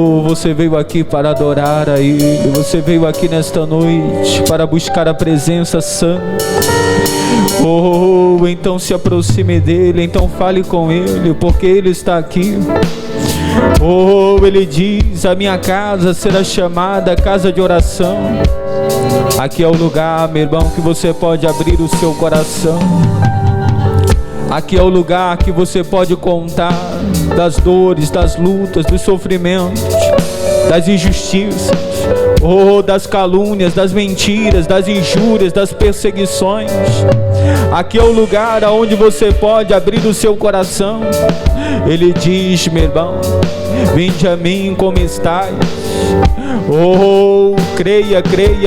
Oh, você veio aqui para adorar a Ele. Você veio aqui nesta noite para buscar a presença santa. Oh, então se aproxime dele, então fale com ele, porque ele está aqui. Oh, ele diz: a minha casa será chamada casa de oração. Aqui é o lugar, meu irmão, que você pode abrir o seu coração. Aqui é o lugar que você pode contar das dores, das lutas, dos sofrimentos, das injustiças, oh, das calúnias, das mentiras, das injúrias, das perseguições. Aqui é o lugar onde você pode abrir o seu coração. Ele diz: meu irmão, vinde a mim como estais. Oh, creia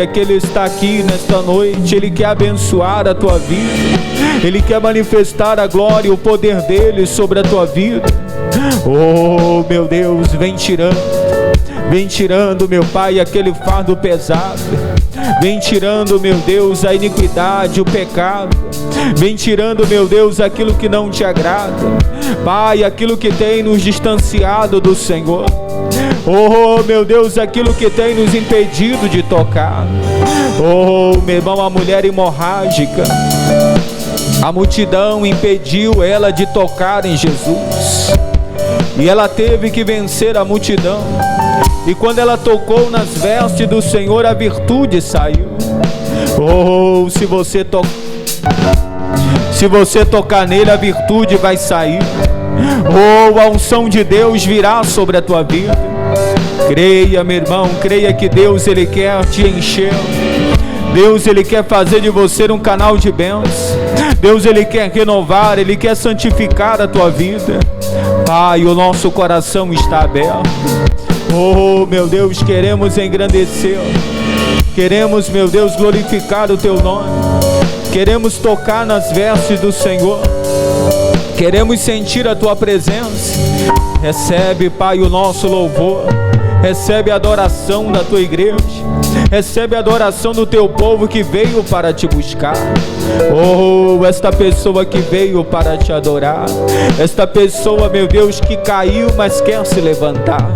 que Ele está aqui nesta noite. Ele quer abençoar a tua vida. Ele quer manifestar a glória e o poder dele sobre a tua vida. Oh, meu Deus, vem tirando, meu Pai, aquele fardo pesado. Vem tirando, meu Deus, a iniquidade, o pecado. Vem tirando, meu Deus, aquilo que não te agrada, Pai, aquilo que tem nos distanciado do Senhor. Oh, meu Deus, aquilo que tem nos impedido de tocar. Oh, meu irmão, a mulher hemorrágica, a multidão impediu ela de tocar em Jesus, e ela teve que vencer a multidão. E quando ela tocou nas vestes do Senhor, a virtude saiu. Oh, se você tocar nele, a virtude vai sair. Oh, a unção de Deus virá sobre a tua vida. Creia, meu irmão, creia que Deus, Ele quer te encher. Deus, Ele quer fazer de você um canal de bênção. Deus, Ele quer renovar, Ele quer santificar a tua vida. Pai, o nosso coração está aberto. Oh, meu Deus, queremos engrandecer. Queremos, meu Deus, glorificar o teu nome. Queremos tocar nas vestes do Senhor. Queremos sentir a tua presença. Recebe, Pai, o nosso louvor. Recebe a adoração da tua igreja. Recebe a adoração do teu povo que veio para te buscar. Oh, esta pessoa que veio para te adorar. Esta pessoa, meu Deus, que caiu, mas quer se levantar.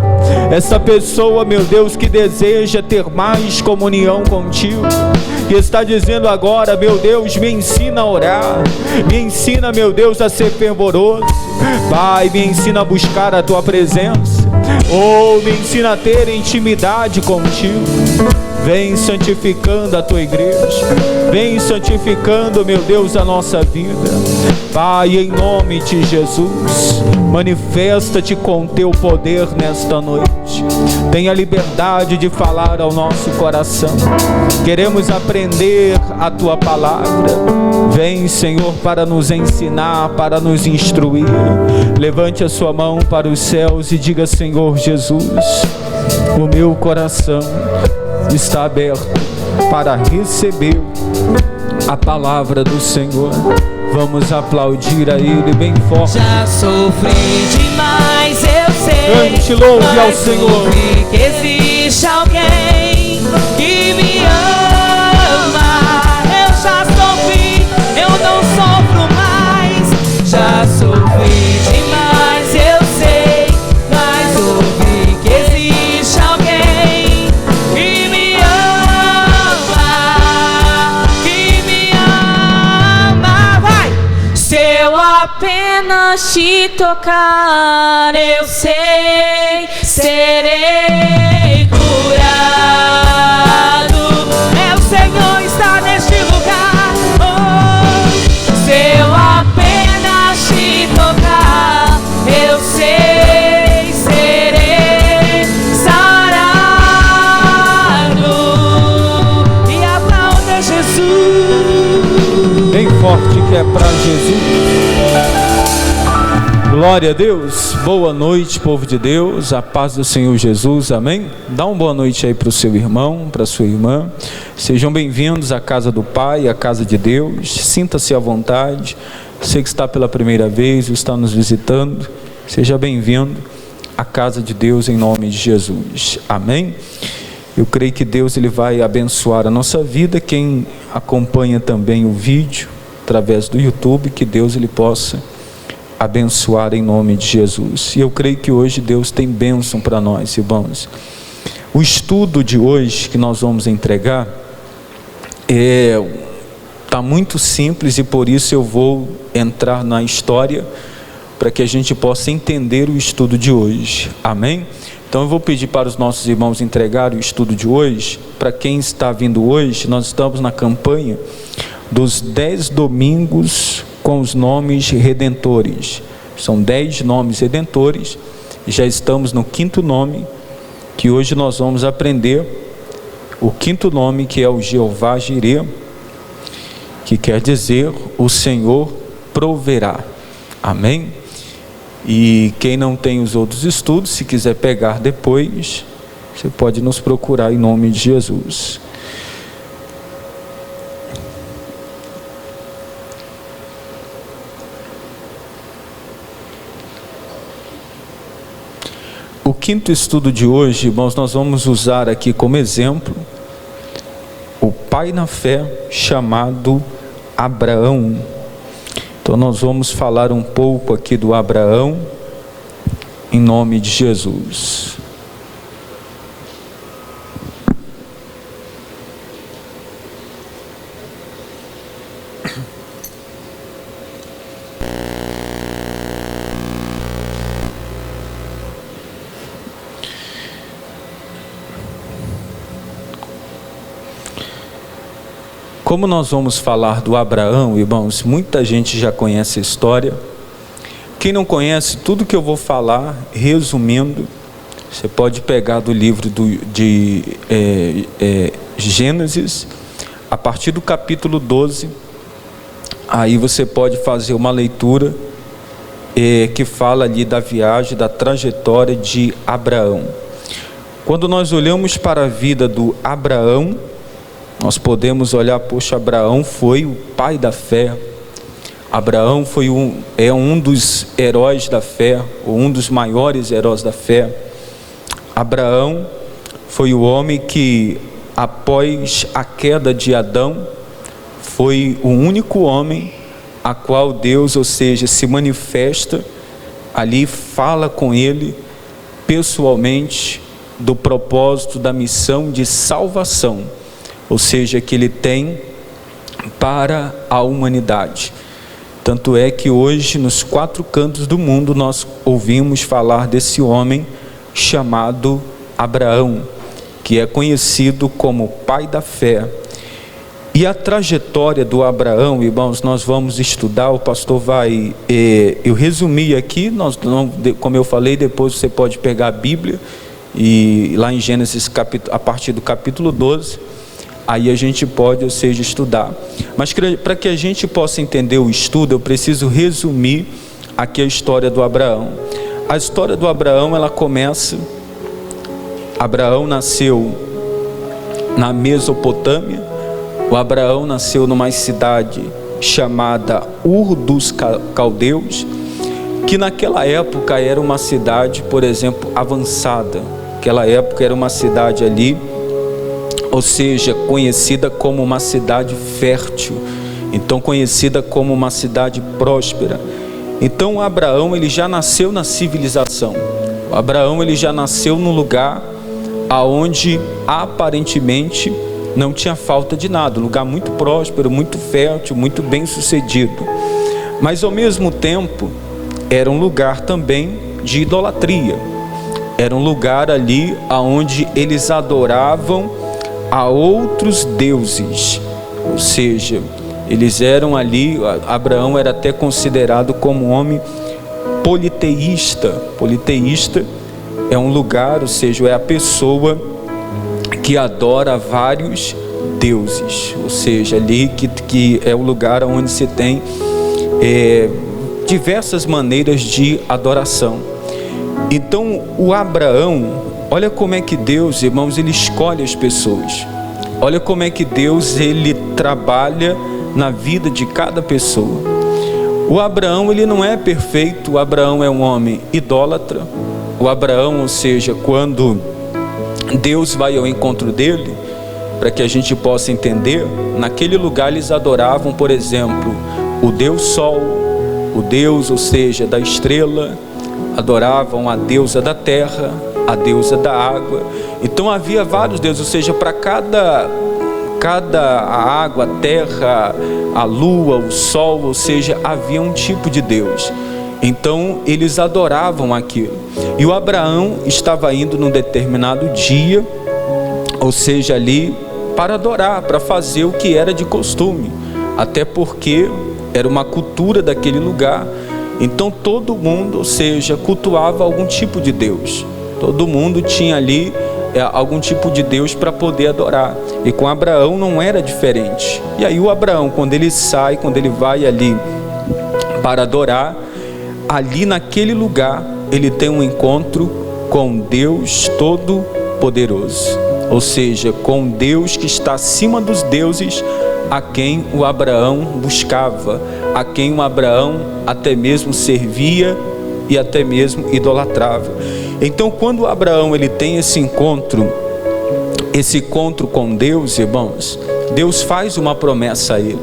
Essa pessoa, meu Deus, que deseja ter mais comunhão contigo, que está dizendo agora: meu Deus, me ensina a orar, me ensina, meu Deus, a ser fervoroso. Pai, me ensina a buscar a tua presença. Oh, me ensina a ter intimidade contigo. Vem santificando a tua igreja. Vem santificando, meu Deus, a nossa vida. Pai, em nome de Jesus, manifesta-te com teu poder nesta noite. Tenha liberdade de falar ao nosso coração. Queremos aprender a tua palavra. Vem, Senhor, para nos ensinar, para nos instruir. Levante a sua mão para os céus e diga: Senhor Jesus, o meu coração está aberto para receber a palavra do Senhor. Vamos aplaudir a Ele bem forte. Já sofri demais, eu sei. Cante, louve ao Senhor. Que existe alguém que me ama. Eu já sofri, eu não sofro mais. Já sofri demais, eu sei. Mas ouvi que existe alguém que me ama, que me ama. Vai! Se eu apenas te tocar, eu sei, serei curado. É o Senhor está neste lugar. Oh, se eu apenas te tocar, eu sei, serei sarado. E aplauda Jesus. Bem forte que é para Jesus. Glória a Deus. Boa noite, povo de Deus. A paz do Senhor Jesus, amém. Dá uma boa noite aí para o seu irmão, para a sua irmã. Sejam bem-vindos à casa do Pai, à casa de Deus. Sinta-se à vontade. Você que está pela primeira vez ou está nos visitando, seja bem-vindo à casa de Deus em nome de Jesus, amém. Eu creio que Deus, Ele vai abençoar a nossa vida. Quem acompanha também o vídeo através do YouTube, que Deus, Ele possa abençoar em nome de Jesus. E eu creio que hoje Deus tem bênção para nós, irmãos. O estudo de hoje que nós vamos entregar está muito simples, e por isso eu vou entrar na história para que a gente possa entender o estudo de hoje. Amém? Então eu vou pedir para os nossos irmãos entregarem o estudo de hoje. Para quem está vindo hoje, nós estamos na campanha dos 10 domingos com os nomes redentores. São 10 nomes redentores, e já estamos no 5º nome, que hoje nós vamos aprender o 5º nome, que é o Jeová Jireh, que quer dizer o Senhor proverá. Amém? E quem não tem os outros estudos, se quiser pegar depois, você pode nos procurar em nome de Jesus. O 5º estudo de hoje, irmãos, nós vamos usar aqui como exemplo o pai na fé chamado Abraão. Então nós vamos falar um pouco aqui do Abraão em nome de Jesus. Como nós vamos falar do Abraão, irmãos, muita gente já conhece a história. Quem não conhece, tudo que eu vou falar, resumindo, você pode pegar do livro de Gênesis, a partir do capítulo 12, aí você pode fazer uma leitura que fala ali da viagem, da trajetória de Abraão. Quando nós olhamos para a vida do Abraão, nós podemos olhar, poxa, Abraão foi o pai da fé. Abraão é um dos heróis da fé, ou um dos maiores heróis da fé. Abraão foi o homem que, após a queda de Adão, foi o único homem a qual Deus, ou seja, se manifesta ali, fala com ele pessoalmente do propósito da missão de salvação, ou seja, que ele tem para a humanidade. Tanto é que hoje, nos 4 cantos do mundo, nós ouvimos falar desse homem chamado Abraão, que é conhecido como pai da fé. E a trajetória do Abraão, irmãos, nós vamos estudar, o pastor vai, eu resumi aqui, como eu falei, depois você pode pegar a Bíblia, e lá em Gênesis, a partir do capítulo 12, aí a gente pode, ou seja, estudar. Mas para que a gente possa entender o estudo, eu preciso resumir aqui a história do Abraão. A história do Abraão, ela começa... Abraão nasceu na Mesopotâmia. O Abraão nasceu numa cidade chamada Ur dos Caldeus, que naquela época era uma cidade, por exemplo, avançada. Naquela época era uma cidade ali, ou seja, conhecida como uma cidade fértil, então conhecida como uma cidade próspera. Então Abraão, ele já nasceu na civilização. Abraão, ele já nasceu num lugar aonde aparentemente não tinha falta de nada, um lugar muito próspero, muito fértil, muito bem sucedido. Mas ao mesmo tempo era um lugar também de idolatria. Era um lugar ali aonde eles adoravam a outros deuses, ou seja, eles eram ali, Abraão era até considerado como um homem politeísta. Politeísta é um lugar, ou seja, é a pessoa que adora vários deuses, ou seja, ali que é o lugar onde se tem diversas maneiras de adoração. Então o Abraão, olha como é que Deus, irmãos, ele escolhe as pessoas. Olha como é que Deus, ele trabalha na vida de cada pessoa. O Abraão, ele não é perfeito. O Abraão é um homem idólatra. O Abraão, ou seja, quando Deus vai ao encontro dele, para que a gente possa entender, naquele lugar eles adoravam, por exemplo, o Deus Sol, o deus, ou seja, da estrela, adoravam a deusa da terra, a deusa da água. Então havia vários deuses, ou seja, para cada a água, a terra, a lua, o sol, ou seja, havia um tipo de Deus. Então eles adoravam aquilo. E o Abraão estava indo num determinado dia, ou seja, ali para adorar, para fazer o que era de costume, até porque era uma cultura daquele lugar. Então todo mundo, ou seja, cultuava algum tipo de Deus. Todo mundo tinha ali algum tipo de Deus para poder adorar. E com Abraão não era diferente. E aí o Abraão, quando ele sai, quando ele vai ali para adorar, ali naquele lugar ele tem um encontro com Deus Todo-Poderoso, ou seja, com Deus que está acima dos deuses, a quem o Abraão buscava, a quem o Abraão até mesmo servia e até mesmo idolatrava. Então quando o Abraão ele tem esse encontro com Deus, irmãos, Deus faz uma promessa a ele.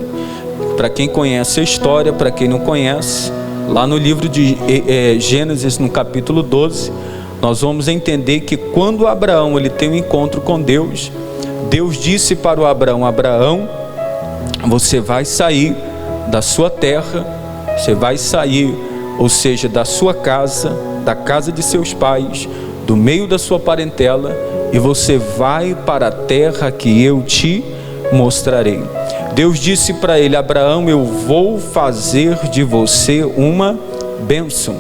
Para quem conhece a história, para quem não conhece, lá no livro de Gênesis, no capítulo 12, nós vamos entender que quando Abraão ele tem um encontro com Deus, Deus disse para o Abraão: Abraão, você vai sair da sua terra, você vai sair, ou seja, da sua casa, da casa de seus pais, do meio da sua parentela, e você vai para a terra que eu te mostrarei. Deus disse para ele: Abraão, eu vou fazer de você uma bênção.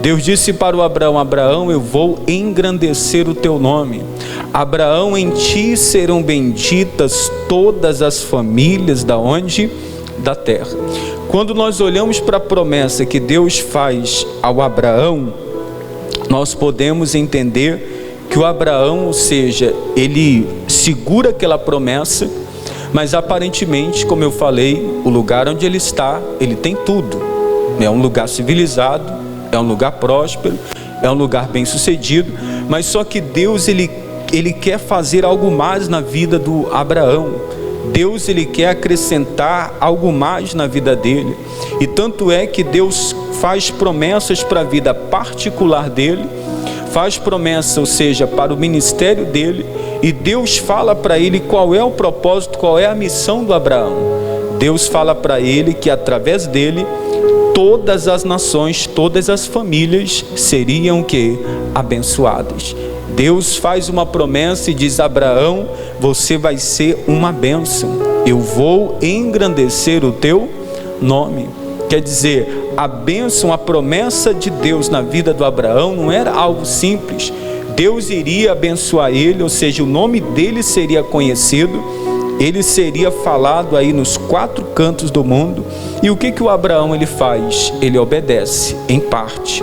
Deus disse para o Abraão: Abraão, eu vou engrandecer o teu nome. Abraão, em ti serão benditas todas as famílias da onde? Da terra. Quando nós olhamos para a promessa que Deus faz ao Abraão, nós podemos entender que o Abraão, ou seja, ele segura aquela promessa, mas aparentemente, como eu falei, o lugar onde ele está, ele tem tudo. É um lugar civilizado, é um lugar próspero, é um lugar bem sucedido, mas só que Deus ele quer fazer algo mais na vida do Abraão. Deus ele quer acrescentar algo mais na vida dele, e tanto é que Deus faz promessas para a vida particular dele, faz promessa, ou seja, para o ministério dele, e Deus fala para ele qual é o propósito, qual é a missão do Abraão. Deus fala para ele que através dele todas as nações, todas as famílias seriam abençoadas. Deus faz uma promessa e diz: Abraão, você vai ser uma bênção, eu vou engrandecer o teu nome. Quer dizer, a bênção, a promessa de Deus na vida do Abraão não era algo simples. Deus iria abençoar ele, ou seja, o nome dele seria conhecido, ele seria falado aí nos 4 cantos do mundo. E o que o Abraão ele faz? Ele obedece, em parte.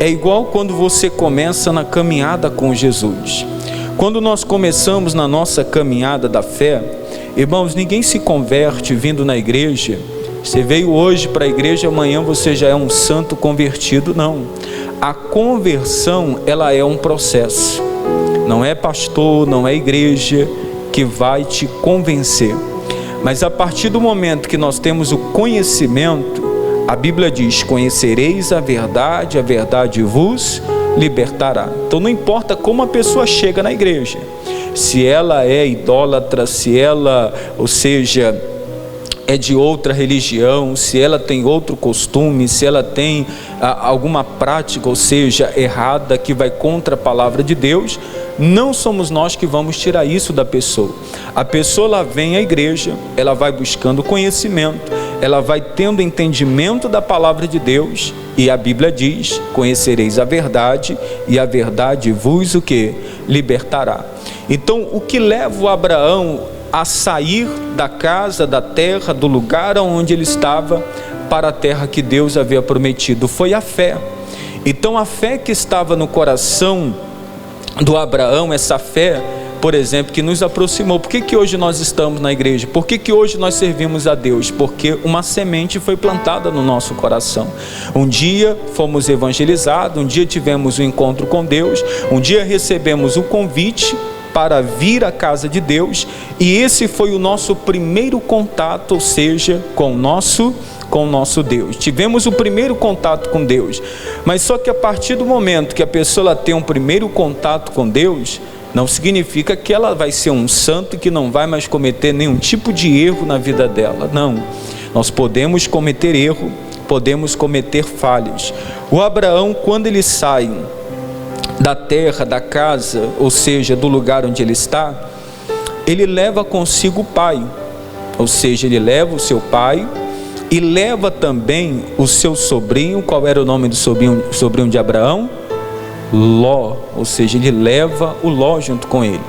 É igual quando você começa na caminhada com Jesus. Quando nós começamos na nossa caminhada da fé, irmãos, ninguém se converte vindo na igreja. Você veio hoje para a igreja, amanhã você já é um santo convertido, não. A conversão, ela é um processo. Não é pastor, não é igreja que vai te convencer. Mas a partir do momento que nós temos o conhecimento, a Bíblia diz: conhecereis a verdade vos libertará. Então não importa como a pessoa chega na igreja, se ela é idólatra, se ela, ou seja, é de outra religião, se ela tem outro costume, se ela tem alguma prática, ou seja, errada, que vai contra a palavra de Deus, não somos nós que vamos tirar isso da pessoa. A pessoa ela vem à igreja, ela vai buscando conhecimento, ela vai tendo entendimento da palavra de Deus, e a Bíblia diz: conhecereis a verdade e a verdade vos libertará. Então o que leva o Abraão a sair da casa, da terra, do lugar onde ele estava, para a terra que Deus havia prometido, foi a fé. Então a fé que estava no coração do Abraão, essa fé, por exemplo, que nos aproximou. Por que hoje nós estamos na igreja? Por que hoje nós servimos a Deus? Porque uma semente foi plantada no nosso coração. Um dia fomos evangelizados, um dia tivemos um encontro com Deus, um dia recebemos o convite para vir à casa de Deus, e esse foi o nosso primeiro contato, ou seja, com o nosso com o nosso Deus. Tivemos o primeiro contato com Deus, mas só que a partir do momento que a pessoa ela tem um primeiro contato com Deus, não significa que ela vai ser um santo e que não vai mais cometer nenhum tipo de erro na vida dela. Não, nós podemos cometer erro, podemos cometer falhas. O Abraão, quando ele sai da terra, da casa, ou seja, do lugar onde ele está, ele leva consigo o pai, ou seja, ele leva o seu pai e leva também o seu sobrinho. Qual era o nome do sobrinho de Abraão? Ló, ou seja, ele leva o Ló junto com ele.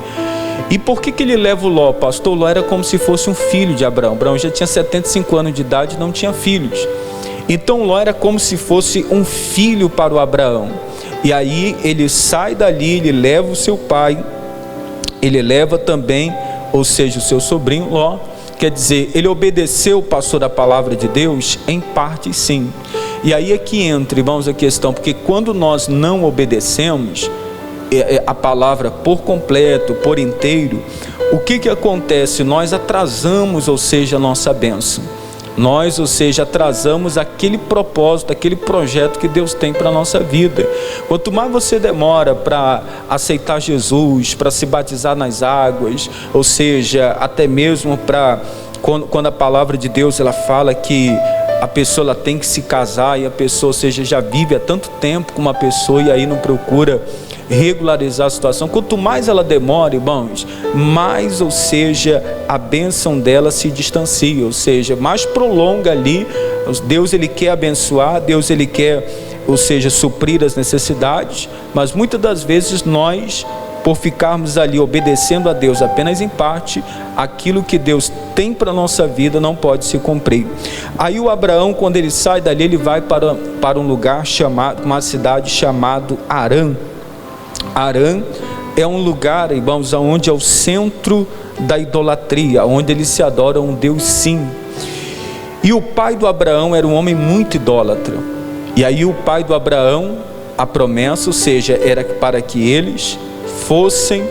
E por que ele leva o Ló, pastor? Ló era como se fosse um filho de Abraão. Abraão já tinha 75 anos de idade e não tinha filhos. Então Ló era como se fosse um filho para o Abraão. E aí ele sai dali, ele leva o seu pai, ele leva também, ou seja, o seu sobrinho Ló. Quer dizer, ele obedeceu, pastor, a palavra de Deus? Em parte sim. E aí é que entra, irmãos, a questão, porque quando nós não obedecemos a palavra por completo, por inteiro, o que acontece? Nós atrasamos, ou seja, a nossa bênção. Nós, ou seja, atrasamos aquele propósito, aquele projeto que Deus tem para a nossa vida. Quanto mais você demora para aceitar Jesus, para se batizar nas águas, ou seja, até mesmo para quando a palavra de Deus ela fala que a pessoa ela tem que se casar, e a pessoa, ou seja, já vive há tanto tempo com uma pessoa e aí não procura regularizar a situação. Quanto mais ela demora, irmãos, mais, ou seja, a bênção dela se distancia, ou seja, mais prolonga ali. Deus ele quer abençoar, Deus ele quer, ou seja, suprir as necessidades, mas muitas das vezes nós, por ficarmos ali obedecendo a Deus apenas em parte, aquilo que Deus tem para a nossa vida não pode se cumprir. Aí o Abraão, quando ele sai dali, ele vai para um lugar chamado, uma cidade chamada Harã. Harã é um lugar, irmãos, onde é o centro da idolatria, onde eles se adoram um Deus sim. E o pai do Abraão era um homem muito idólatra. E aí o pai do Abraão, a promessa, ou seja, era para que eles fossem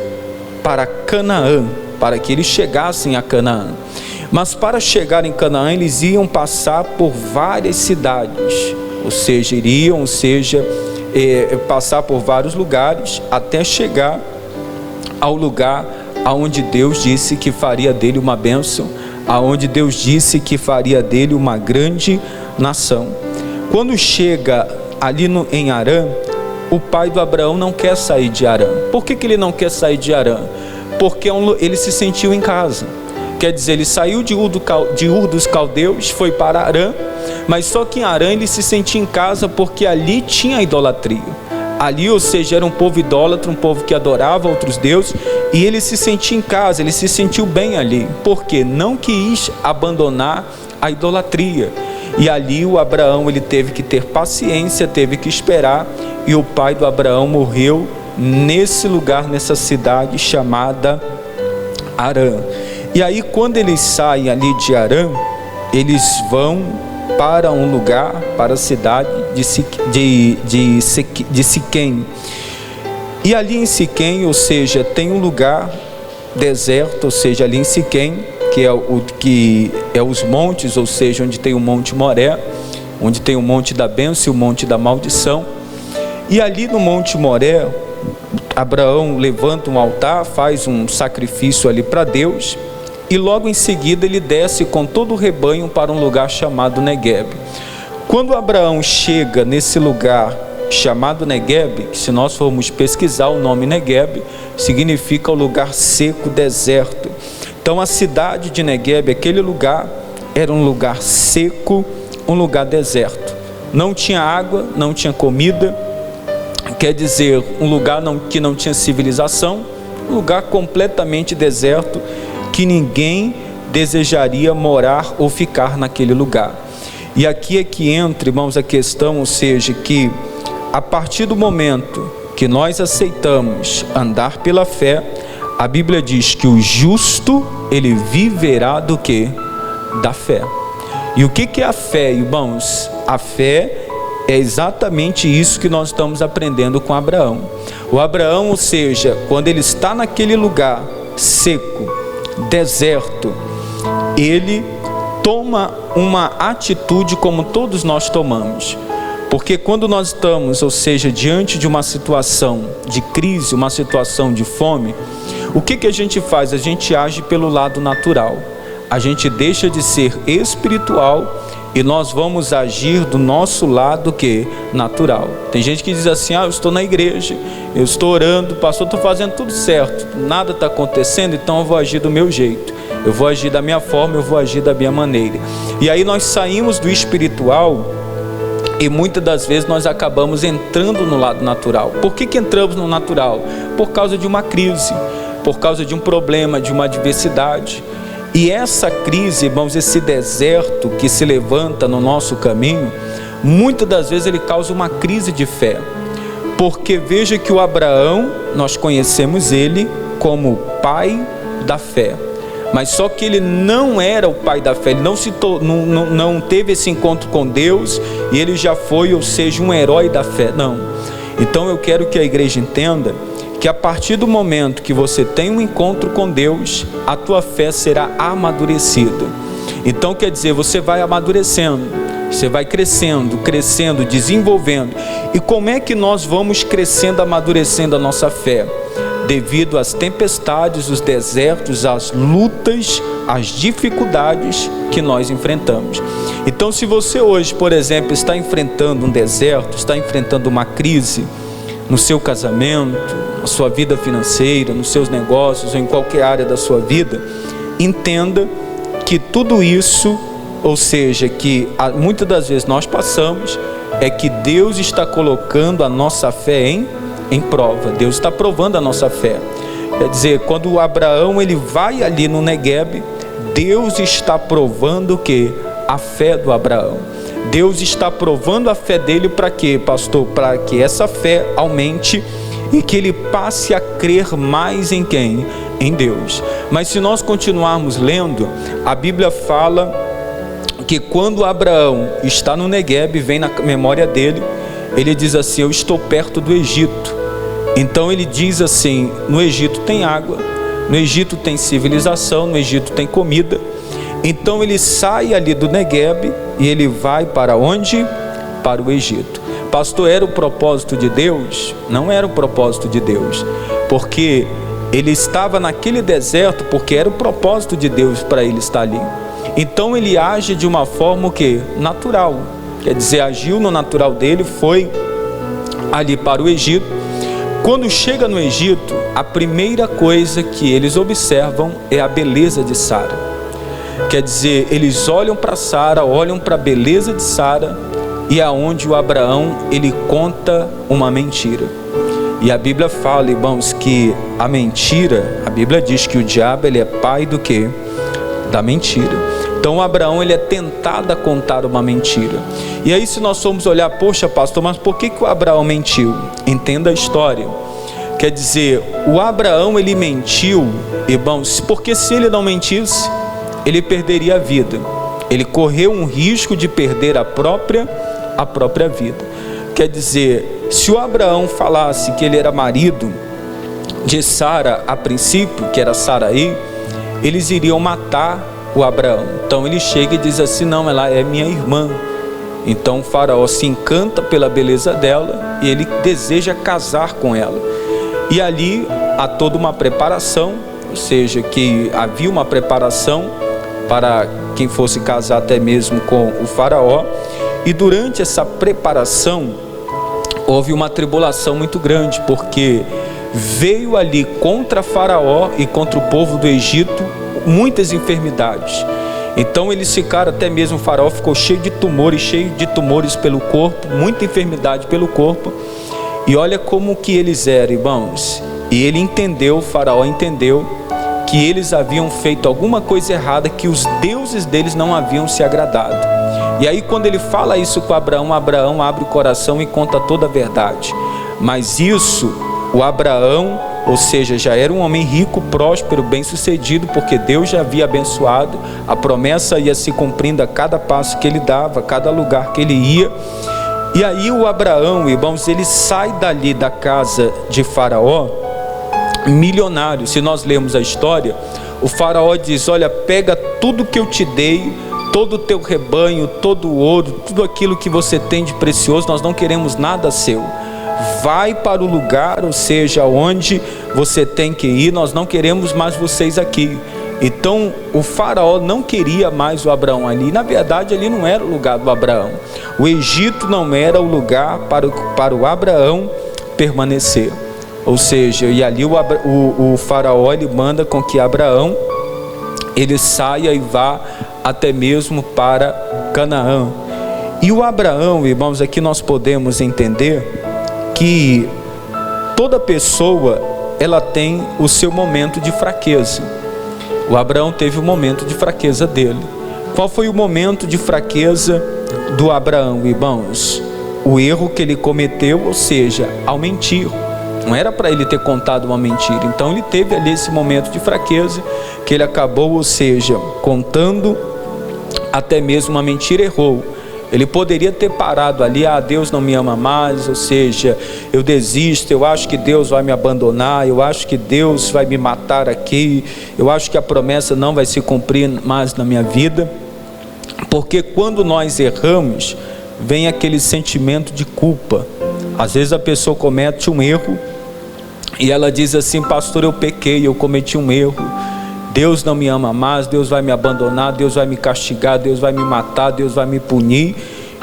para Canaã, para que eles chegassem a Canaã. Mas para chegar em Canaã, eles iam passar por várias cidades, ou seja, passar por vários lugares até chegar ao lugar aonde Deus disse que faria dele uma bênção, aonde Deus disse que faria dele uma grande nação. Quando chega ali em Harã, o pai do Abraão não quer sair de Harã. Por que ele não quer sair de Harã? Porque ele se sentiu em casa. Quer dizer, ele saiu de Ur dos Caldeus, foi para Harã, mas só que em Harã ele se sentia em casa porque ali tinha idolatria. Ali, ou seja, era um povo idólatra, um povo que adorava outros deuses, e ele se sentia em casa, ele se sentiu bem ali, porque não quis abandonar a idolatria. E ali o Abraão ele teve que ter paciência, teve que esperar, e o pai do Abraão morreu nesse lugar, nessa cidade chamada Harã. E aí quando eles saem ali de Harã, eles vão para um lugar, para a cidade de Siquém. E ali em Siquém, ou seja, tem um lugar deserto, ou seja, ali em Siquém, que é os montes, ou seja, onde tem o Monte Moré, onde tem o Monte da Bênção e o Monte da Maldição. E ali no Monte Moré, Abraão levanta um altar, faz um sacrifício ali para Deus, e logo em seguida ele desce com todo o rebanho para um lugar chamado Negueb. Quando Abraão chega nesse lugar chamado Negueb, se nós formos pesquisar o nome Negueb, significa o lugar seco, deserto. Então a cidade de Negueb, aquele lugar, era um lugar seco, um lugar deserto. Não tinha água, não tinha comida, quer dizer, um lugar que não tinha civilização, um lugar completamente deserto, que ninguém desejaria morar ou ficar naquele lugar. E aqui é que entra, irmãos, a questão, ou seja, que a partir do momento que nós aceitamos andar pela fé, a Bíblia diz que o justo, ele viverá do quê? Da fé. E o que é a fé, irmãos? A fé é exatamente isso que nós estamos aprendendo com Abraão. O Abraão, ou seja, quando ele está naquele lugar seco, deserto, ele toma uma atitude como todos nós tomamos. Porque quando nós estamos, ou seja, diante de uma situação de crise, uma situação de fome, o que a gente faz? A gente age pelo lado natural. A gente deixa de ser espiritual e nós vamos agir do nosso lado que natural. Tem gente que diz assim: eu estou na igreja, eu estou orando, pastor, estou fazendo tudo certo, nada está acontecendo, então eu vou agir do meu jeito, eu vou agir da minha forma, eu vou agir da minha maneira. E aí nós saímos do espiritual e muitas das vezes nós acabamos entrando no lado natural. Por que entramos no natural? Por causa de uma crise, por causa de um problema, de uma adversidade. E essa crise, irmãos, esse deserto que se levanta no nosso caminho, muitas das vezes ele causa uma crise de fé. Porque veja que o Abraão, nós conhecemos ele como pai da fé. Mas só que ele não era o pai da fé, ele não teve esse encontro com Deus e ele já foi, ou seja, um herói da fé. Não. Então eu quero que a igreja entenda que a partir do momento que você tem um encontro com Deus, a tua fé será amadurecida. Então quer dizer, você vai amadurecendo, você vai crescendo, desenvolvendo. E como é que nós vamos crescendo, amadurecendo a nossa fé? Devido às tempestades, os desertos, as lutas, as dificuldades que nós enfrentamos. Então se você hoje, por exemplo, está enfrentando um deserto, está enfrentando uma crise no seu casamento, na sua vida financeira, nos seus negócios ou em qualquer área da sua vida, entenda que tudo isso, ou seja, que muitas das vezes nós passamos, é que Deus está colocando a nossa fé em prova. Deus está provando a nossa fé. Quer dizer, quando o Abraão ele vai ali no Neguebe, Deus está provando o quê? A fé do Abraão. Deus está provando a fé dele para quê, pastor? Para que essa fé aumente e que ele passe a crer mais em quem? Em Deus. Mas se nós continuarmos lendo, a Bíblia fala que quando Abraão está no Neguebe, vem na memória dele, ele diz assim: eu estou perto do Egito. Então ele diz assim: no Egito tem água, no Egito tem civilização, no Egito tem comida. Então ele sai ali do Neguebe e ele vai para onde? Para o Egito. Pastor, era o propósito de Deus? Não era o propósito de Deus, porque ele estava naquele deserto porque era o propósito de Deus para ele estar ali. Então ele age de uma forma o quê? Natural. Quer dizer, agiu no natural dele, foi ali para o Egito. Quando chega no Egito, a primeira coisa que eles observam é a beleza de Sara. Quer dizer, eles olham para Sara, olham para a beleza de Sara, e aonde o Abraão ele conta uma mentira. E a Bíblia fala, irmãos, que a mentira, a Bíblia diz que o diabo ele é pai do quê? Da mentira. Então o Abraão ele é tentado a contar uma mentira. E aí se nós formos olhar, poxa pastor, mas por que o Abraão mentiu? Entenda a história. Quer dizer, o Abraão ele mentiu, irmãos, porque se ele não mentisse, ele perderia a vida. Ele correu um risco de perder a própria vida. Quer dizer, se o Abraão falasse que ele era marido de Sara a princípio, que era Saraí, eles iriam matar o Abraão. Então ele chega e diz assim: não, ela é minha irmã. Então o faraó se encanta pela beleza dela e ele deseja casar com ela. E ali há toda uma preparação, ou seja, que havia uma preparação para quem fosse casar até mesmo com o faraó. E durante essa preparação houve uma tribulação muito grande, porque veio ali contra Faraó e contra o povo do Egito muitas enfermidades. Então eles ficaram, até mesmo o Faraó ficou cheio de tumores pelo corpo, muita enfermidade pelo corpo. E olha como que eles eram, irmãos. E ele entendeu, o Faraó entendeu que eles haviam feito alguma coisa errada, que os deuses deles não haviam se agradado. E aí quando ele fala isso com Abraão, Abraão abre o coração e conta toda a verdade. Mas isso, o Abraão, ou seja, já era um homem rico, próspero, bem sucedido, porque Deus já havia abençoado, a promessa ia se cumprindo a cada passo que ele dava, a cada lugar que ele ia. E aí o Abraão, irmãos, ele sai dali da casa de Faraó milionário. Se nós lermos a história, o Faraó diz: olha, pega tudo que eu te dei, todo o teu rebanho, todo o ouro, tudo aquilo que você tem de precioso, nós não queremos nada seu. Vai para o lugar, ou seja, onde você tem que ir, nós não queremos mais vocês aqui. Então o faraó não queria mais o Abraão ali. Na verdade, ali não era o lugar do Abraão. O Egito não era o lugar para o Abraão permanecer. Ou seja, e ali o faraó ele manda com que Abraão ele saia e vá até mesmo para Canaã. E o Abraão, irmãos, aqui nós podemos entender que toda pessoa ela tem o seu momento de fraqueza. O Abraão teve o momento de fraqueza dele. Qual foi o momento de fraqueza do Abraão, irmãos? O erro que ele cometeu, ou seja, ao mentir. Não era para ele ter contado uma mentira. Então ele teve ali esse momento de fraqueza, que ele acabou, ou seja, contando até mesmo uma mentira, errou. Ele poderia ter parado ali, Deus não me ama mais, ou seja, eu desisto, eu acho que Deus vai me abandonar, eu acho que Deus vai me matar aqui, eu acho que a promessa não vai se cumprir mais na minha vida. Porque quando nós erramos, vem aquele sentimento de culpa. Às vezes a pessoa comete um erro e ela diz assim: pastor, eu pequei, eu cometi um erro, Deus não me ama mais, Deus vai me abandonar, Deus vai me castigar, Deus vai me matar, Deus vai me punir.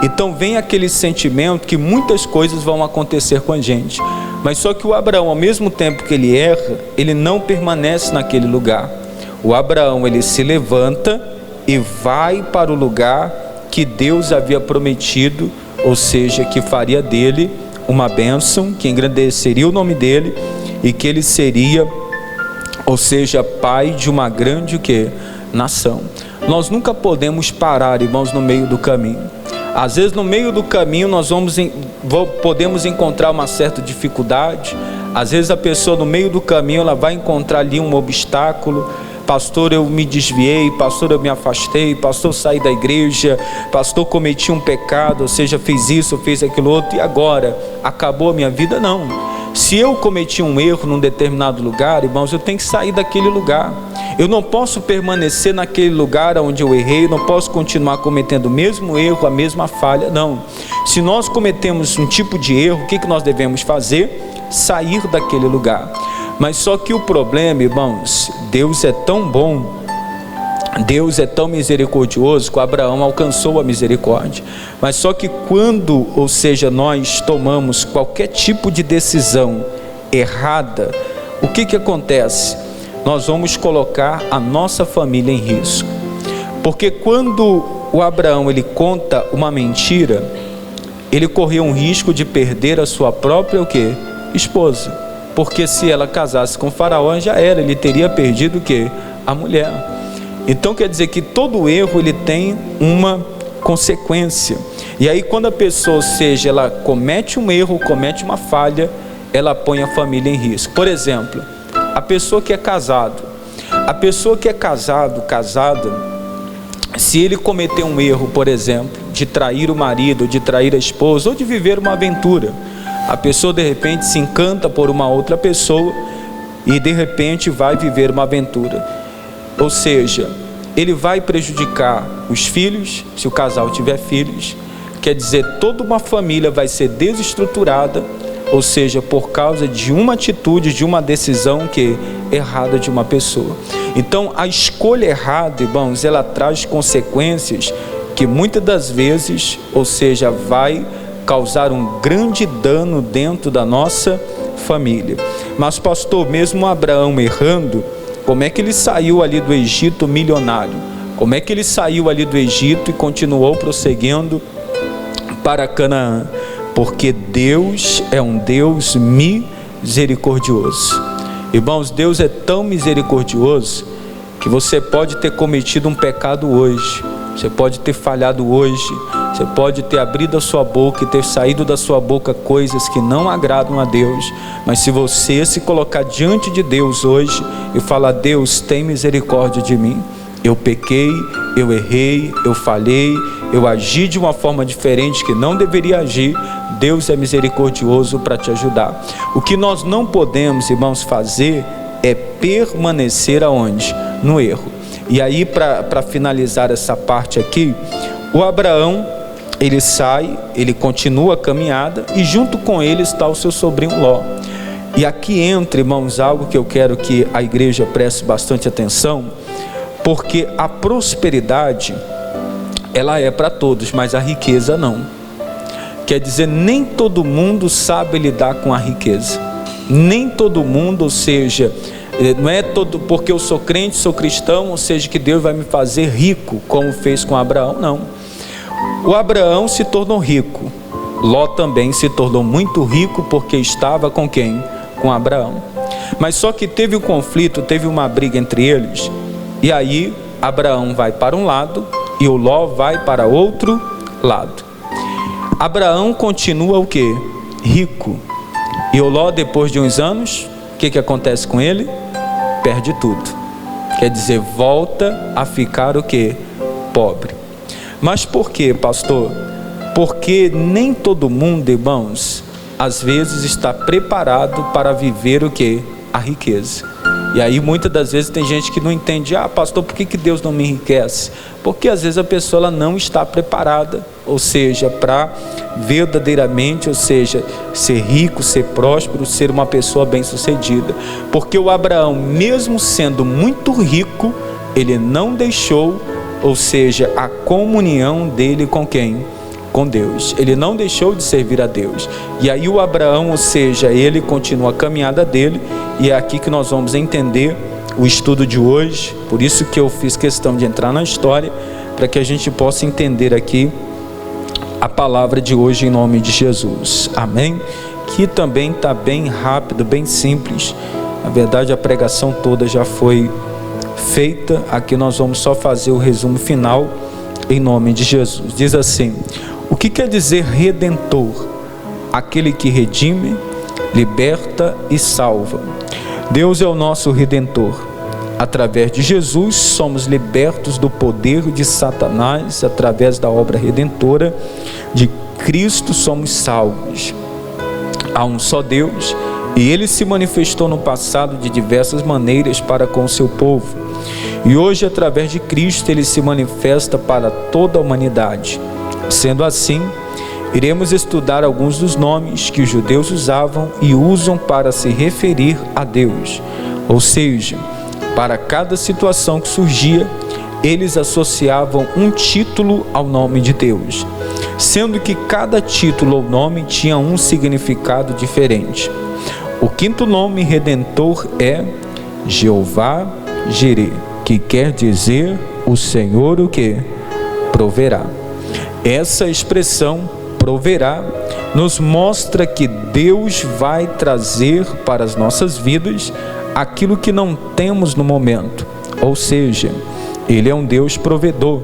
Então vem aquele sentimento que muitas coisas vão acontecer com a gente. Mas só que o Abraão, ao mesmo tempo que ele erra, ele não permanece naquele lugar. O Abraão, ele se levanta e vai para o lugar que Deus havia prometido, ou seja, que faria dele uma bênção, que engrandeceria o nome dele e que ele seria, ou seja, pai de uma grande nação. Nós nunca podemos parar, irmãos, no meio do caminho. Às vezes no meio do caminho nós podemos encontrar uma certa dificuldade. Às vezes a pessoa no meio do caminho ela vai encontrar ali um obstáculo. Pastor, eu me desviei, pastor, eu me afastei, pastor, saí da igreja, pastor, cometi um pecado, ou seja, fiz isso, fiz aquilo outro, e agora? Acabou a minha vida? Não. Se eu cometi um erro num determinado lugar, irmãos, eu tenho que sair daquele lugar. Eu não posso permanecer naquele lugar onde eu errei, eu não posso continuar cometendo o mesmo erro, a mesma falha, não. Se nós cometemos um tipo de erro, o que nós devemos fazer? Sair daquele lugar. Mas só que o problema, irmãos, Deus é tão bom, Deus é tão misericordioso, que Abraão alcançou a misericórdia. Mas só que quando, ou seja, nós tomamos qualquer tipo de decisão errada, o que acontece? Nós vamos colocar a nossa família em risco. Porque quando o Abraão ele conta uma mentira, ele correu um risco de perder a sua própria esposa. Porque se ela casasse com Faraó, já era, ele teria perdido a mulher. Então quer dizer que todo erro ele tem uma consequência. E aí quando a pessoa, ou seja, ela comete um erro, comete uma falha, ela põe a família em risco. Por exemplo, a pessoa que é casada, casada, se ele cometer um erro, por exemplo, de trair o marido, de trair a esposa, ou de viver uma aventura, a pessoa de repente se encanta por uma outra pessoa e de repente vai viver uma aventura. Ou seja, ele vai prejudicar os filhos, se o casal tiver filhos. Quer dizer, toda uma família vai ser desestruturada, ou seja, por causa de uma atitude, de uma decisão errada de uma pessoa. Então a escolha errada, irmãos, ela traz consequências que muitas das vezes, ou seja, vai causar um grande dano dentro da nossa família. Mas pastor, mesmo Abraão errando, como é que ele saiu ali do Egito milionário? Como é que ele saiu ali do Egito e continuou prosseguindo para Canaã? Porque Deus é um Deus misericordioso. Irmãos, Deus é tão misericordioso que você pode ter cometido um pecado hoje, você pode ter falhado hoje, você pode ter abrido a sua boca e ter saído da sua boca coisas que não agradam a Deus. Mas se você se colocar diante de Deus hoje e falar: Deus, tem misericórdia de mim, eu pequei, eu errei, eu falhei, eu agi de uma forma diferente que não deveria agir, Deus é misericordioso para te ajudar. O que nós não podemos, irmãos, fazer é permanecer aonde? No erro. E aí, para finalizar essa parte aqui, o Abraão, ele sai, ele continua a caminhada, e junto com ele está o seu sobrinho Ló. E aqui entra, irmãos, algo que eu quero que a igreja preste bastante atenção, porque a prosperidade, ela é para todos, mas a riqueza não. Quer dizer, nem todo mundo sabe lidar com a riqueza. Nem todo mundo, ou seja, não é todo porque eu sou crente, sou cristão, ou seja, que Deus vai me fazer rico, como fez com Abraão, não. O Abraão se tornou rico. Ló também se tornou muito rico porque estava com quem? Com Abraão. Mas só que teve um conflito, teve uma briga entre eles, e aí Abraão vai para um lado e o Ló vai para outro lado. Abraão continua o quê? Rico. E o Ló, depois de uns anos, o que acontece com ele? Perde tudo. Quer dizer, volta a ficar o quê? Pobre. Mas por quê, pastor? Porque nem todo mundo, irmãos, às vezes está preparado para viver o quê? A riqueza. E aí muitas das vezes tem gente que não entende, pastor, por que Deus não me enriquece? Porque às vezes a pessoa ela não está preparada, ou seja, para verdadeiramente, ou seja, ser rico, ser próspero, ser uma pessoa bem-sucedida. Porque o Abraão, mesmo sendo muito rico, ele não deixou, ou seja, a comunhão dele com quem? Com Deus. Ele não deixou de servir a Deus. E aí o Abraão, ou seja, ele continua a caminhada dele, e é aqui que nós vamos entender o estudo de hoje. Por isso que eu fiz questão de entrar na história, para que a gente possa entender aqui a palavra de hoje em nome de Jesus. Amém? Que também está bem rápido, bem simples. Na verdade a pregação toda já foi feita. Aqui nós vamos só fazer o resumo final em nome de Jesus. Diz assim: o que quer dizer redentor? Aquele que redime, liberta e salva. Deus é o nosso redentor. Através de Jesus somos libertos do poder de Satanás. Através da obra redentora de Cristo somos salvos. Há um só Deus, e Ele se manifestou no passado de diversas maneiras para com o seu povo. E hoje, através de Cristo, Ele se manifesta para toda a humanidade. Sendo assim, iremos estudar alguns dos nomes que os judeus usavam e usam para se referir a Deus. Ou seja, para cada situação que surgia, eles associavam um título ao nome de Deus, sendo que cada título ou nome tinha um significado diferente. O quinto nome redentor é Jeová Jireh, que quer dizer o Senhor o que? Proverá. Essa expressão proverá nos mostra que Deus vai trazer para as nossas vidas aquilo que não temos no momento, ou seja, Ele é um Deus provedor.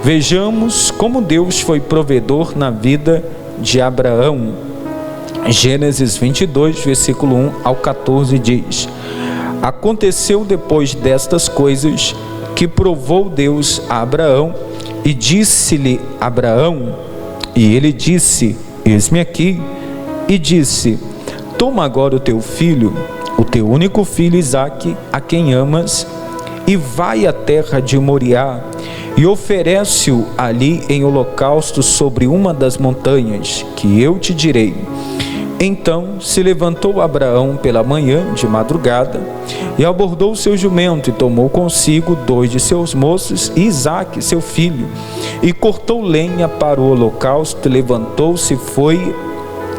Vejamos como Deus foi provedor na vida de Abraão. Gênesis 22, versículo 1 ao 14 diz: aconteceu depois destas coisas que provou Deus a Abraão e disse-lhe Abraão, e ele disse: eis-me aqui. E disse: toma agora o teu filho, o teu único filho Isaque, a quem amas, e vai à terra de Moriá, e oferece-o ali em holocausto sobre uma das montanhas, que eu te direi. Então se levantou Abraão pela manhã, de madrugada, e abordou o seu jumento, e tomou consigo 2 de seus moços, e Isaque, seu filho, e cortou lenha para o holocausto, levantou-se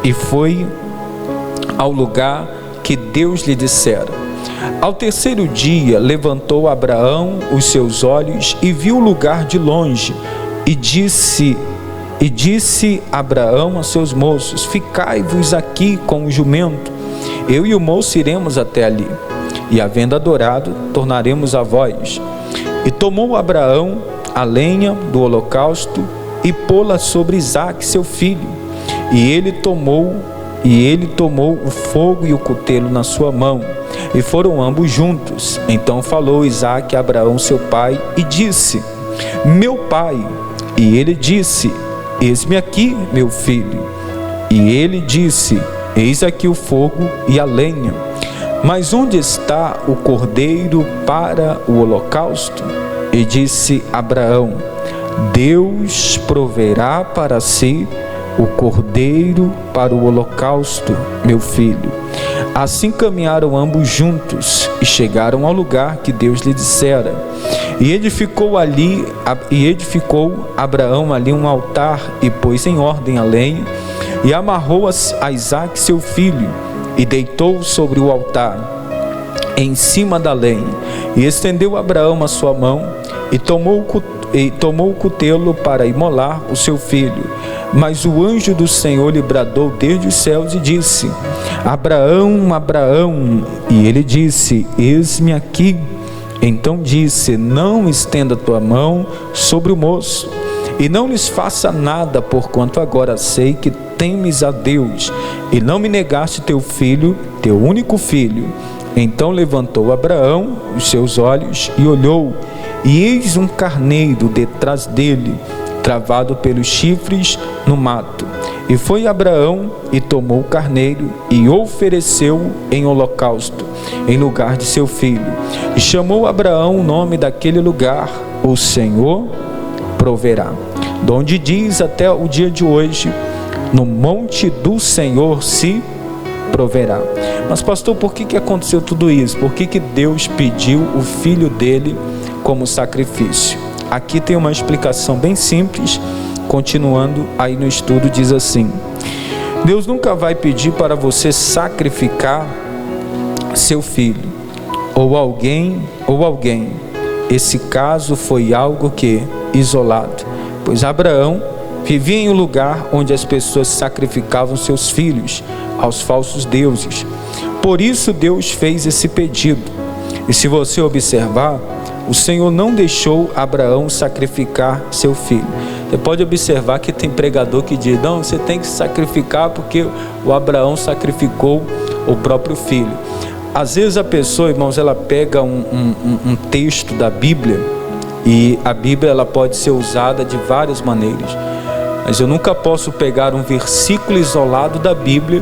e foi ao lugar que Deus lhe dissera. Ao terceiro dia levantou Abraão os seus olhos e viu o lugar de longe, e disse Abraão a seus moços: ficai-vos aqui com o jumento, eu e o moço iremos até ali, e havendo adorado, tornaremos a vós. E tomou Abraão a lenha do holocausto e pô-la sobre Isaque seu filho, e ele tomou o fogo e o cutelo na sua mão, e foram ambos juntos. Então falou Isaque a Abraão seu pai e disse: meu pai. E ele disse: eis-me aqui, meu filho. E ele disse: eis aqui o fogo e a lenha, mas onde está o cordeiro para o holocausto? e disse a Abraão: Deus proverá para si o cordeiro para o holocausto, meu filho. Assim caminharam ambos juntos e chegaram ao lugar que Deus lhe dissera. E edificou Abraão ali um altar e pôs em ordem a lenha e amarrou a Isaque seu filho e deitou sobre o altar em cima da lenha. E estendeu Abraão a sua mão e tomou o cutelo para imolar o seu filho. Mas o anjo do Senhor lhe bradou desde os céus e disse: Abraão, Abraão. E ele disse: Eis-me aqui. Então disse: Não estenda tua mão sobre o moço, e não lhes faça nada, porquanto agora sei que temes a Deus, e não me negaste teu filho, teu único filho. Então levantou Abraão os seus olhos e olhou, e eis um carneiro detrás dele, travado pelos chifres no mato. E foi Abraão e tomou o carneiro e o ofereceu em holocausto, em lugar de seu filho. E chamou Abraão o nome daquele lugar: O Senhor proverá. De onde diz até o dia de hoje: No monte do Senhor se proverá. Mas pastor, por que aconteceu tudo isso? Por que Deus pediu o filho dele como sacrifício? Aqui tem uma explicação bem simples. Continuando aí no estudo, diz assim: Deus nunca vai pedir para você sacrificar seu filho ou alguém. Esse caso foi algo que isolado, pois Abraão vivia em um lugar onde as pessoas sacrificavam seus filhos aos falsos deuses. Por isso Deus fez esse pedido. E se você observar, o Senhor não deixou Abraão sacrificar seu filho. Você pode observar que tem pregador que diz: não, você tem que sacrificar porque o Abraão sacrificou o próprio filho. Às vezes a pessoa, irmãos, ela pega um texto da Bíblia, e a Bíblia ela pode ser usada de várias maneiras, mas eu nunca posso pegar um versículo isolado da Bíblia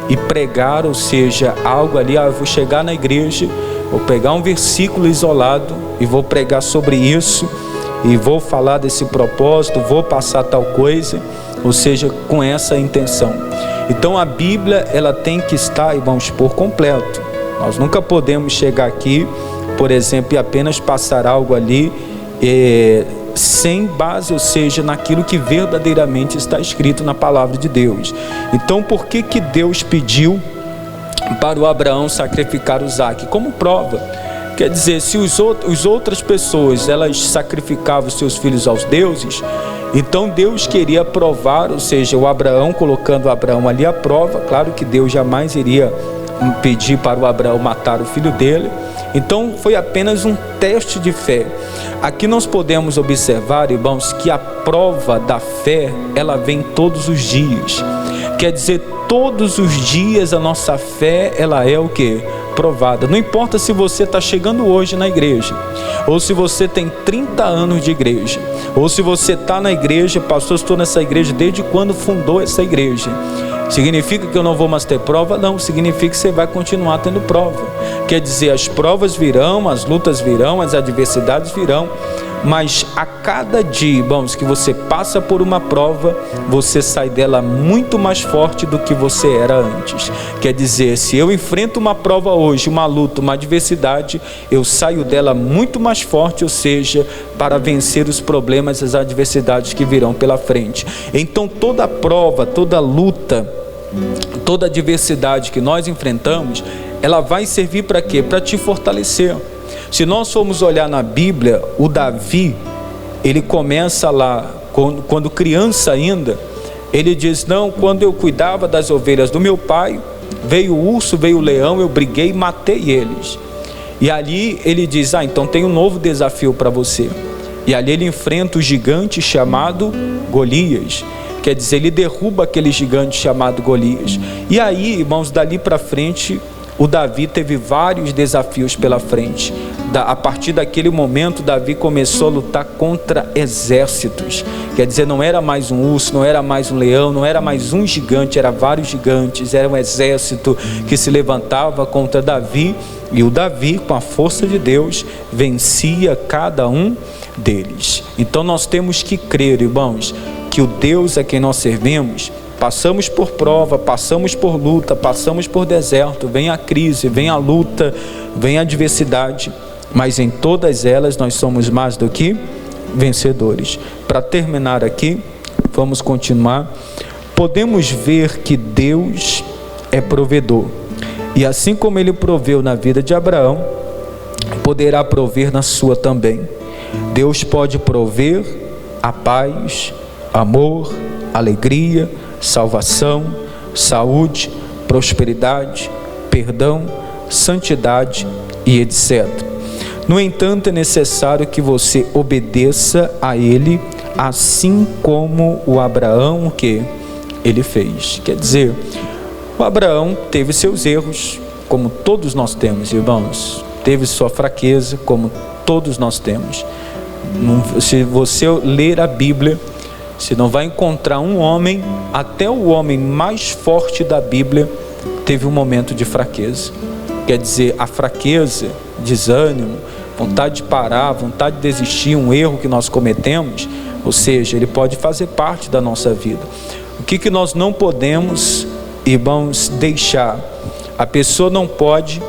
e pregar, ou seja, algo ali, eu vou chegar na igreja, vou pegar um versículo isolado e vou pregar sobre isso, e vou falar desse propósito, vou passar tal coisa, ou seja, com essa intenção. Então a Bíblia ela tem que estar, irmãos, por completo. Nós nunca podemos chegar aqui, por exemplo, e apenas passar algo ali sem base, ou seja, naquilo que verdadeiramente está escrito na palavra de Deus. Então por que Deus pediu para o Abraão sacrificar o Isaque? Como prova. Quer dizer, se as outras pessoas elas sacrificavam os seus filhos aos deuses, então Deus queria provar, ou seja, o Abraão, colocando o Abraão ali à prova. Claro que Deus jamais iria pedir para o Abraão matar o filho dele. Então foi apenas um teste de fé. Aqui nós podemos observar, irmãos, que a prova da fé ela vem todos os dias. Quer dizer, todos os dias a nossa fé ela é o quê? Provada. Não importa se você está chegando hoje na igreja, ou se você tem 30 anos de igreja, ou se você está na igreja: pastor, estou nessa igreja desde quando fundou essa igreja. Significa que eu não vou mais ter prova? Não, significa que você vai continuar tendo prova. Quer dizer, as provas virão, as lutas virão, as adversidades virão, mas a cada dia, irmãos, que você passa por uma prova, você sai dela muito mais forte do que você era antes. Quer dizer, se eu enfrento uma prova hoje, uma luta, uma adversidade, eu saio dela muito mais forte, ou seja, para vencer os problemas e as adversidades que virão pela frente. Então toda prova, toda luta, toda adversidade que nós enfrentamos, ela vai servir para quê? Para te fortalecer. Se nós formos olhar na Bíblia, o Davi, ele começa lá, quando criança ainda, ele diz: não, quando eu cuidava das ovelhas do meu pai, veio o urso, veio o leão, eu briguei e matei eles. E ali ele diz: então tem um novo desafio para você. E ali ele enfrenta o gigante chamado Golias. Quer dizer, ele derruba aquele gigante chamado Golias. E aí, irmãos, dali para frente, o Davi teve vários desafios pela frente. A partir daquele momento, Davi começou a lutar contra exércitos. Quer dizer, não era mais um urso, não era mais um leão, não era mais um gigante, eram vários gigantes, era um exército que se levantava contra Davi, e o Davi, com a força de Deus, vencia cada um deles. Então nós temos que crer, irmãos, que o Deus a quem nós servimos, passamos por prova, passamos por luta, passamos por deserto, vem a crise, vem a luta, vem a adversidade, mas em todas elas nós somos mais do que vencedores. Para terminar aqui, vamos continuar. Podemos ver que Deus é provedor, e assim como Ele proveu na vida de Abraão, poderá prover na sua também. Deus pode prover a paz, amor, alegria, salvação, saúde, prosperidade, perdão, santidade e etc. No entanto, é necessário que você obedeça a Ele, assim como o Abraão, o que ele fez. Quer dizer, o Abraão teve seus erros, como todos nós temos, irmãos. Teve sua fraqueza, como todos nós temos. Se você ler a Bíblia, você não vai encontrar um homem, até o homem mais forte da Bíblia teve um momento de fraqueza. Quer dizer, a fraqueza, desânimo, vontade de parar, vontade de desistir, um erro que nós cometemos, ou seja, ele pode fazer parte da nossa vida. O que nós não podemos, irmãos, deixar? A pessoa não pode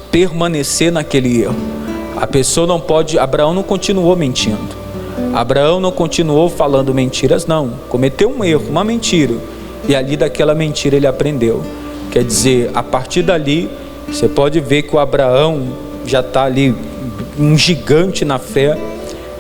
permanecer naquele erro. A pessoa não pode. Abraão não continuou mentindo. Abraão não continuou falando mentiras, não. Cometeu um erro, uma mentira, e ali daquela mentira ele aprendeu. Quer dizer, a partir dali, você pode ver que o Abraão já está ali, um gigante na fé,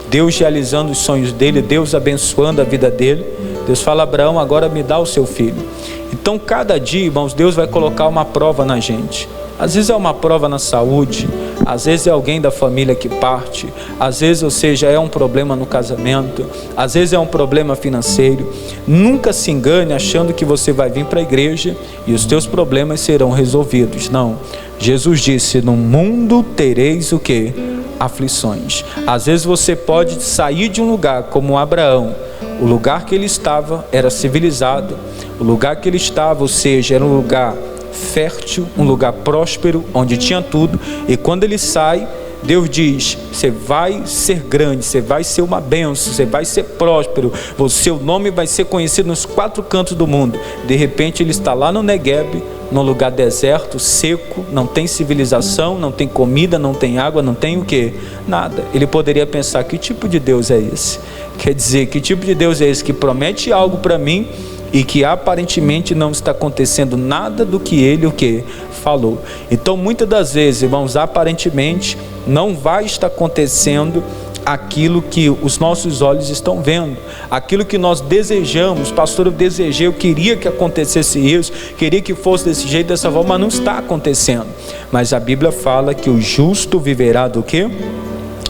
Deus realizando os sonhos dele, Deus abençoando a vida dele. Deus fala: Abraão, agora me dá o seu filho. Então cada dia, irmãos, Deus vai colocar uma prova na gente. Às vezes é uma prova na saúde, às vezes é alguém da família que parte, às vezes, ou seja, é um problema no casamento, às vezes é um problema financeiro. Nunca se engane achando que você vai vir para a igreja e os teus problemas serão resolvidos. Não. Jesus disse: no mundo tereis o quê? Aflições. Às vezes você pode sair de um lugar como Abraão. O lugar que ele estava era civilizado, o lugar que ele estava, ou seja, era um lugar fértil, um lugar próspero, onde tinha tudo, e quando ele sai, Deus diz: você vai ser grande, você vai ser uma bênção, você vai ser próspero, o seu nome vai ser conhecido nos 4 cantos do mundo. De repente ele está lá no Negueb, num lugar deserto, seco, não tem civilização, não tem comida, não tem água, não tem o quê? Nada. Ele poderia pensar: que tipo de Deus é esse? Quer dizer, que tipo de Deus é esse que promete algo para mim e que aparentemente não está acontecendo nada do que ele o que falou? Então muitas das vezes, irmãos, aparentemente não vai estar acontecendo aquilo que os nossos olhos estão vendo, aquilo que nós desejamos. Pastor, eu desejei, eu queria que acontecesse isso, queria que fosse desse jeito, dessa forma, mas não está acontecendo. Mas a Bíblia fala que o justo viverá do quê?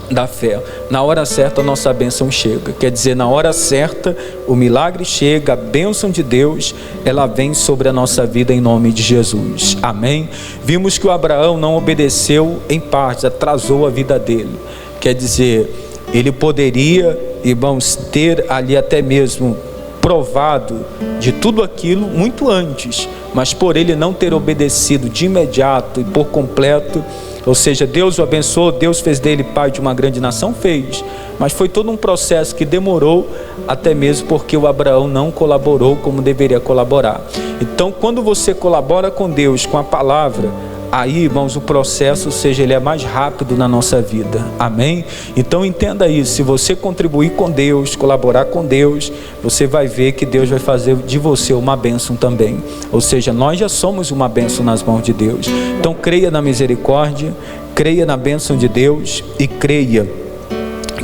Da fé. Na hora certa a nossa bênção chega. Quer dizer, na hora certa o milagre chega, a bênção de Deus, ela vem sobre a nossa vida em nome de Jesus. Amém? Vimos que o Abraão não obedeceu em partes, atrasou a vida dele. Quer dizer, ele poderia, irmãos, ter ali até mesmo provado de tudo aquilo muito antes, mas por ele não ter obedecido de imediato e por completo, ou seja, Deus o abençoou, Deus fez dele pai de uma grande nação, fez, mas foi todo um processo que demorou, até mesmo porque o Abraão não colaborou como deveria colaborar. Então quando você colabora com Deus, com a palavra, aí, irmãos, o processo, ou seja, ele é mais rápido na nossa vida. Amém? Então entenda isso: se você contribuir com Deus, colaborar com Deus, você vai ver que Deus vai fazer de você uma bênção também. Ou seja, nós já somos uma bênção nas mãos de Deus. Então creia na misericórdia, creia na bênção de Deus e creia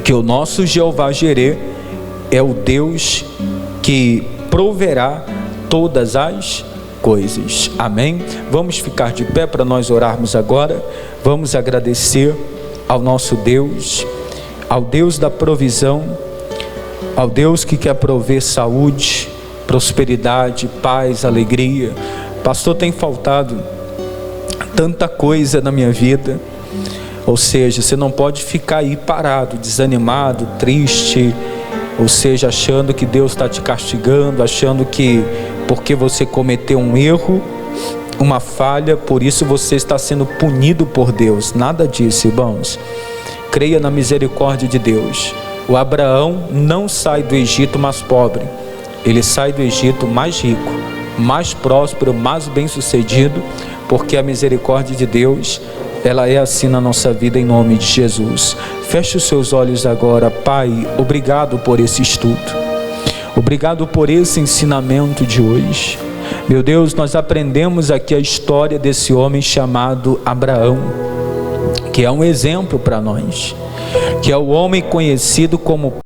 que o nosso Jeová Jireh é o Deus que proverá todas as coisas. Amém? Vamos ficar de pé para nós orarmos agora. Vamos agradecer ao nosso Deus, ao Deus da provisão, ao Deus que quer prover saúde, prosperidade, paz, alegria. Pastor, tem faltado tanta coisa na minha vida. Ou seja, você não pode ficar aí parado, desanimado, triste, ou seja, achando que Deus está te castigando, achando que porque você cometeu um erro, uma falha, por isso você está sendo punido por Deus. Nada disso, irmãos. Creia na misericórdia de Deus. O Abraão não sai do Egito mais pobre, ele sai do Egito mais rico, mais próspero, mais bem sucedido, porque a misericórdia de Deus, ela é assim na nossa vida, em nome de Jesus. Feche os seus olhos agora. Pai, obrigado por esse estudo, obrigado por esse ensinamento de hoje. Meu Deus, nós aprendemos aqui a história desse homem chamado Abraão, que é um exemplo para nós, que é o homem conhecido como